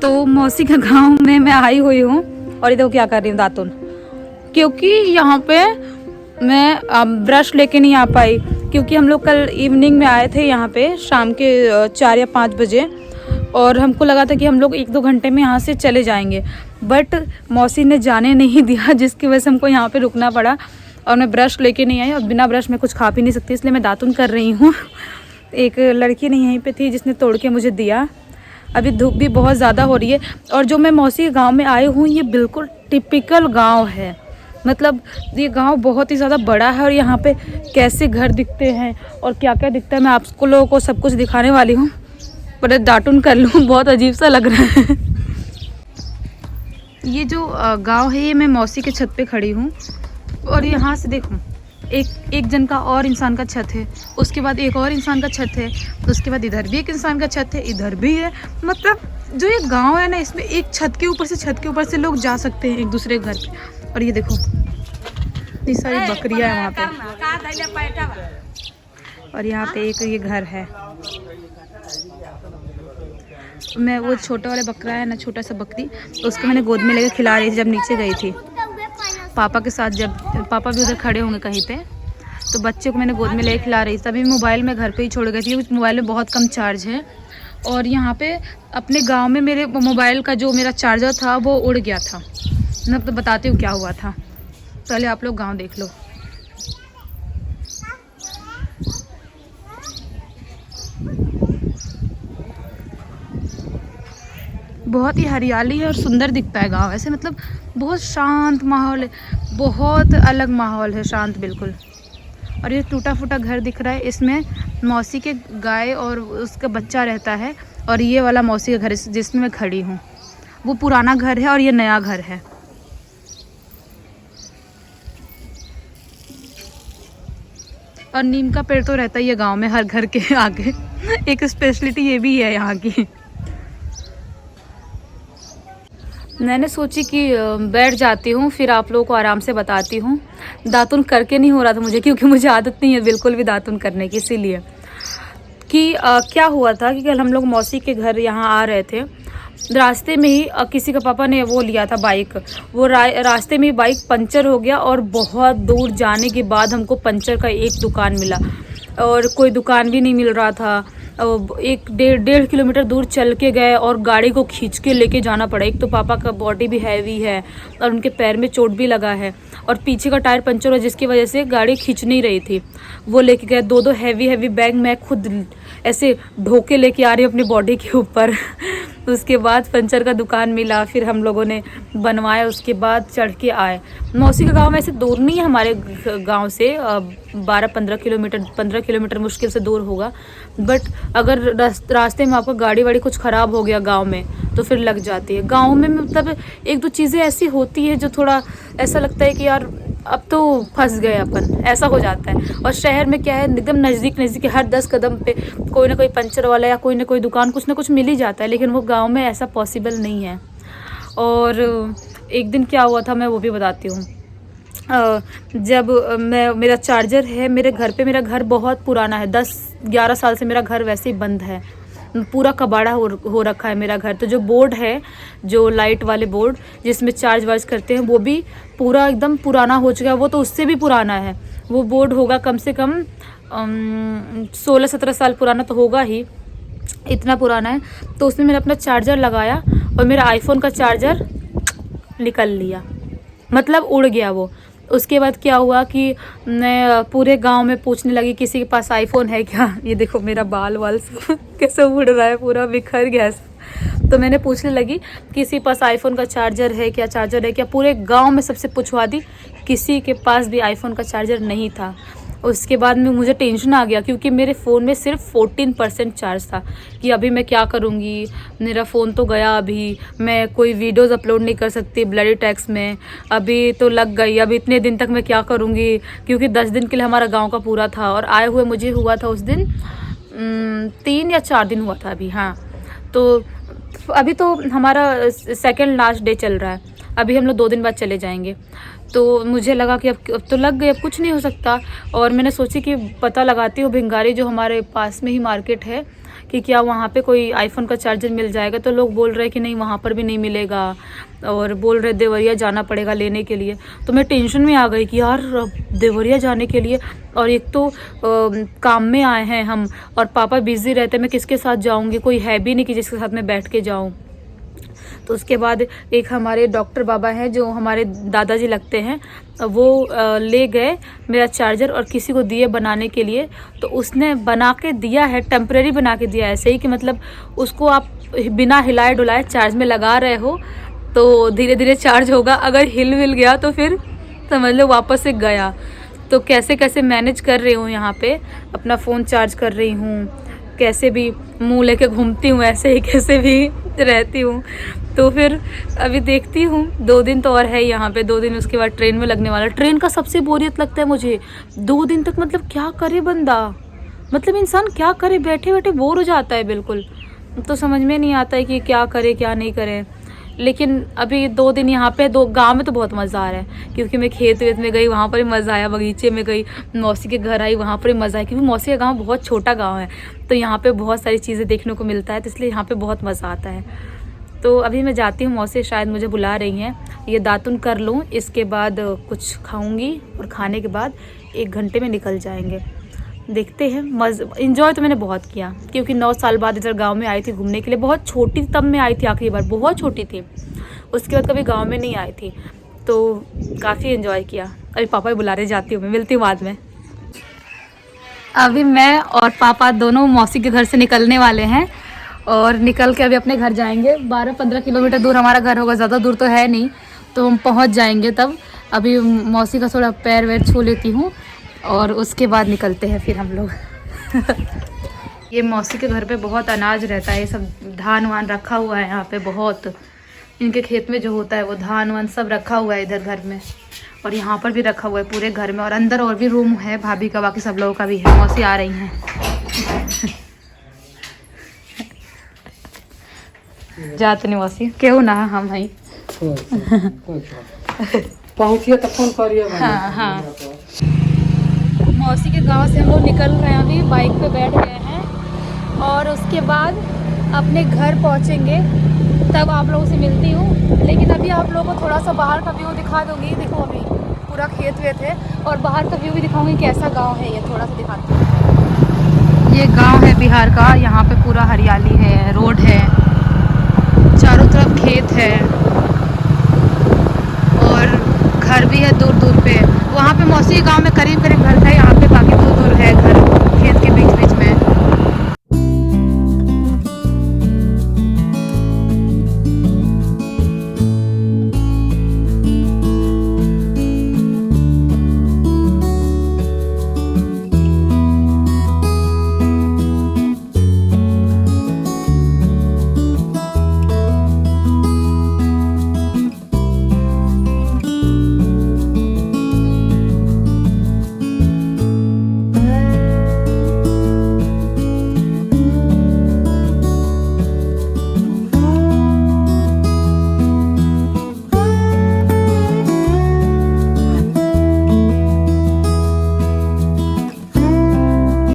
तो मौसी के गांव में मैं आई हुई हूँ और ये देखो क्या कर रही हूँ दातुन, क्योंकि यहाँ पे मैं ब्रश लेके नहीं आ पाई, क्योंकि हम लोग कल इवनिंग में आए थे यहाँ पे शाम के 4 या 5 बजे, और हमको लगा था कि हम लोग 1-2 घंटे में यहाँ से चले जाएंगे, बट मौसी ने जाने नहीं दिया, जिसकी वजह से हमको यहाँ पे रुकना पड़ा। और मैं ब्रश लेके नहीं आई और बिना ब्रश में कुछ खा भी नहीं सकती, इसलिए मैं दातुन कर रही हूँ। एक लड़की नहीं यहीं पे थी जिसने तोड़ के मुझे दिया। अभी धूप भी बहुत ज़्यादा हो रही है, और जो मैं मौसी के गांव में आई हूँ ये बिल्कुल टिपिकल गांव है। मतलब ये गांव बहुत ही ज़्यादा बड़ा है, और यहाँ पे कैसे घर दिखते हैं और क्या क्या दिखता है मैं आपको लोगों को सब कुछ दिखाने वाली हूँ। पर दातुन कर लूँ, बहुत अजीब सा लग रहा है। ये जो गांव है ये मैं मौसी के छत पे खड़ी हूँ, और यहाँ से देखो एक जन का और इंसान का छत है, उसके बाद एक और इंसान का छत है, उसके बाद इधर भी एक इंसान का छत है, इधर भी है। मतलब जो ये गांव है ना, इसमें एक छत के ऊपर से लोग जा सकते हैं एक दूसरे घर पे। और ये देखो इतनी सारी बकरियां हैं वहाँ पे, और यहाँ पे एक ये घर है। मैं वो छोटा वाला बकरा है ना, छोटा सा बकरी, उसको मैंने गोद में लेकर खिला रही थी जब नीचे गई थी पापा के साथ। जब पापा भी उधर खड़े होंगे कहीं पे, तो बच्चे को मैंने गोद में लेकर खिला रही थी। तभी मोबाइल में घर पे ही छोड़ गई थी, मोबाइल में बहुत कम चार्ज है। और यहाँ पे अपने गांव में मेरे मोबाइल का जो मेरा चार्जर था वो उड़ गया था। मैं तो बताती हूँ क्या हुआ था, पहले आप लोग गाँव देख लो। बहुत ही हरियाली है और सुंदर दिखता है गांव ऐसे, मतलब बहुत शांत माहौल है, बहुत अलग माहौल है, शांत बिल्कुल। और ये टूटा फूटा घर दिख रहा है, इसमें मौसी के गाय और उसका बच्चा रहता है। और ये वाला मौसी का घर जिसमें मैं खड़ी हूँ वो पुराना घर है और ये नया घर है। और नीम का पेड़ तो रहता ही है गाँव में हर घर के आगे। एक स्पेशलिटी ये भी है यहाँ की। मैंने सोची कि बैठ जाती हूँ, फिर आप लोगों को आराम से बताती हूँ। दातुन करके नहीं हो रहा था मुझे, क्योंकि मुझे आदत नहीं है बिल्कुल भी दातुन करने की, इसीलिए कि क्या हुआ था कि कल हम लोग मौसी के घर यहाँ आ रहे थे, रास्ते में ही किसी का पापा ने वो लिया था बाइक, वो रास्ते में ही बाइक पंचर हो गया। और बहुत दूर जाने के बाद हमको पंचर का एक दुकान मिला, और कोई दुकान भी नहीं मिल रहा था। 1-1.5 किलोमीटर दूर चल के गए और गाड़ी को खींच के लेके जाना पड़ा। एक तो पापा का बॉडी भी हैवी है और उनके पैर में चोट भी लगा है, और पीछे का टायर पंचर हुआ जिसकी वजह से गाड़ी खींच नहीं रही थी। वो लेके गए 2-2 हैवी बैग, मैं खुद ऐसे ढोके लेके आ रही हूँ अपनी बॉडी के ऊपर। उसके बाद पंचर का दुकान मिला, फिर हम लोगों ने बनवाया, उसके बाद चढ़ के आए। मौसी का गांव वैसे दूर नहीं है हमारे गांव से, 15 किलोमीटर मुश्किल से दूर होगा। बट अगर रास्ते में आपका गाड़ी वाड़ी कुछ ख़राब हो गया गांव में तो फिर लग जाती है। गांव में मतलब 1-2 चीज़ें ऐसी होती है जो थोड़ा ऐसा लगता है कि यार अब तो फंस गए अपन, ऐसा हो जाता है। और शहर में क्या है, एकदम नज़दीक है, हर 10 कदम पे कोई ना कोई पंचर वाला या कोई ना कोई दुकान कुछ ना कुछ मिल ही जाता है, लेकिन वो गांव में ऐसा पॉसिबल नहीं है। और एक दिन क्या हुआ था मैं वो भी बताती हूँ। जब मेरा चार्जर है मेरे घर पे, मेरा घर बहुत पुराना है, 10-11 साल से मेरा घर वैसे ही बंद है, पूरा कबाड़ा हो रखा है मेरा घर। तो जो बोर्ड है, जो लाइट वाले बोर्ड जिसमें चार्ज वार्ज करते हैं, वो भी पूरा एकदम पुराना हो चुका है। वो तो उससे भी पुराना है, वो बोर्ड होगा कम से कम 16-17 साल पुराना तो होगा ही, इतना पुराना है। तो उसमें मैंने अपना चार्जर लगाया और मेरा आईफोन का चार्जर निकल लिया, मतलब उड़ गया वो। उसके बाद क्या हुआ कि मैं पूरे गांव में पूछने लगी किसी के पास आईफोन है क्या। ये देखो मेरा बाल वाल सब कैसे उड़ रहा है, पूरा बिखर गया सब। तो मैंने पूछने लगी किसी पास आईफोन का चार्जर है क्या। पूरे गांव में सबसे पूछवा दी, किसी के पास भी आईफोन का चार्जर नहीं था। उसके बाद में मुझे टेंशन आ गया, क्योंकि मेरे फ़ोन में सिर्फ 14% चार्ज था कि अभी मैं क्या करूँगी, मेरा फ़ोन तो गया, अभी मैं कोई वीडियोज़ अपलोड नहीं कर सकती ब्लडी टैक्स में, अभी तो लग गई, अभी इतने दिन तक मैं क्या करूँगी, क्योंकि 10 दिन के लिए हमारा गांव का पूरा था। और आए हुए मुझे हुआ था उस दिन 3 या 4 दिन हुआ था अभी। हाँ, तो अभी तो हमारा सेकेंड लास्ट डे चल रहा है, अभी हम लोग 2 दिन बाद चले जाएंगे। तो मुझे लगा कि अब तो लग गए, अब कुछ नहीं हो सकता। और मैंने सोची कि पता लगाती हूँ भिंगारी, जो हमारे पास में ही मार्केट है, कि क्या वहाँ पे कोई आईफोन का चार्जर मिल जाएगा, तो लोग बोल रहे हैं कि नहीं वहाँ पर भी नहीं मिलेगा, और बोल रहे देवरिया जाना पड़ेगा लेने के लिए। तो मैं टेंशन में आ गई कि यार देवरिया जाने के लिए, और एक तो काम में आए हैं हम, और पापा बिज़ी रहते हैं, मैं किसके साथ जाऊँगी, कोई है भी नहीं कि जिसके साथ मैं बैठ के जाऊँ। तो उसके बाद एक हमारे डॉक्टर बाबा हैं जो हमारे दादाजी लगते हैं, वो ले गए मेरा चार्जर और किसी को दिए बनाने के लिए। तो उसने बना के दिया है, टेम्परेरी बना के दिया है, ऐसे ही कि मतलब उसको आप बिना हिलाए डुलाए चार्ज में लगा रहे हो तो धीरे धीरे चार्ज होगा, अगर हिल विल गया तो फिर समझ लो वापस से गया। तो कैसे कैसे मैनेज कर रही हूँ, यहाँ पे अपना फ़ोन चार्ज कर रही हूँ, कैसे भी मुंह लेके घूमती हूँ, ऐसे ही कैसे भी रहती हूँ। तो फिर अभी देखती हूँ, 2 दिन तो और है यहाँ पे, 2 दिन उसके बाद ट्रेन में लगने वाला। ट्रेन का सबसे बोरियत लगता है मुझे 2 दिन तक, मतलब क्या करे बंदा, मतलब इंसान क्या करे, बैठे बैठे बोर हो जाता है बिल्कुल। तो समझ में नहीं आता है कि क्या करे क्या नहीं करे। लेकिन अभी 2 दिन यहाँ पे, 2 गांव में तो बहुत मज़ा आ रहा है, क्योंकि मैं खेत वेत में गई, वहाँ पर ही मज़ा आया, बगीचे में गई, मौसी के घर आई, वहाँ पर ही मज़ा आया, क्योंकि मौसी का गांव बहुत छोटा गांव है, तो यहाँ पे बहुत सारी चीज़ें देखने को मिलता है, तो इसलिए यहाँ पे बहुत मज़ा आता है। तो अभी मैं जाती हूँ, मौसी शायद मुझे बुला रही हैं, ये दातुन कर लूँ, इसके बाद कुछ खाऊँगी, और खाने के बाद 1 घंटे में निकल जाएंगे। देखते हैं। इन्जॉय तो मैंने बहुत किया, क्योंकि 9 साल बाद इधर गांव में आई थी घूमने के लिए। बहुत छोटी तब मैं आई थी आखिरी बार, बहुत छोटी थी, उसके बाद कभी गांव में नहीं आई थी, तो काफ़ी इन्जॉय किया। अभी पापा भी बुला रहे, जाती हूँ मैं, मिलती हूँ बाद में। अभी मैं और पापा दोनों मौसी के घर से निकलने वाले हैं, और निकल के अभी अपने घर जाएंगे। 12-15 किलोमीटर दूर हमारा घर होगा, ज़्यादा दूर तो है नहीं, तो हम पहुँच जाएंगे तब। अभी मौसी का थोड़ा पैर वैर छू लेती हूँ, और उसके बाद निकलते हैं फिर हम लोग। ये मौसी के घर पे बहुत अनाज रहता है, ये सब धान वान रखा हुआ है यहाँ पे बहुत, इनके खेत में जो होता है वो धान वान सब रखा हुआ है इधर घर में, और यहाँ पर भी रखा हुआ है पूरे घर में, और अंदर और भी रूम है भाभी का, बाकी सब लोगों का भी है। मौसी आ रही हैं। जाते नहीं मौसी, क्यों ना हम भाई पहुँचिए तो फोन करिए। हाँ हाँ, मौसी के गांव से हम लोग निकल रहे हैं, अभी बाइक पे बैठ गए हैं, और उसके बाद अपने घर पहुंचेंगे, तब आप लोगों से मिलती हूँ। लेकिन अभी आप लोगों को थोड़ा सा बाहर का व्यू दिखा दूँगी। देखो अभी पूरा खेत वेत है, और बाहर का व्यू भी दिखाऊंगी कैसा गांव है, ये थोड़ा सा दिखाती हूँ। ये गांव है बिहार का, यहाँ पे पूरा हरियाली है, रोड है, चारों तरफ खेत है, और घर भी है दूर दूर पे। वहाँ पे मौसी गांव में करीब करीब घर था,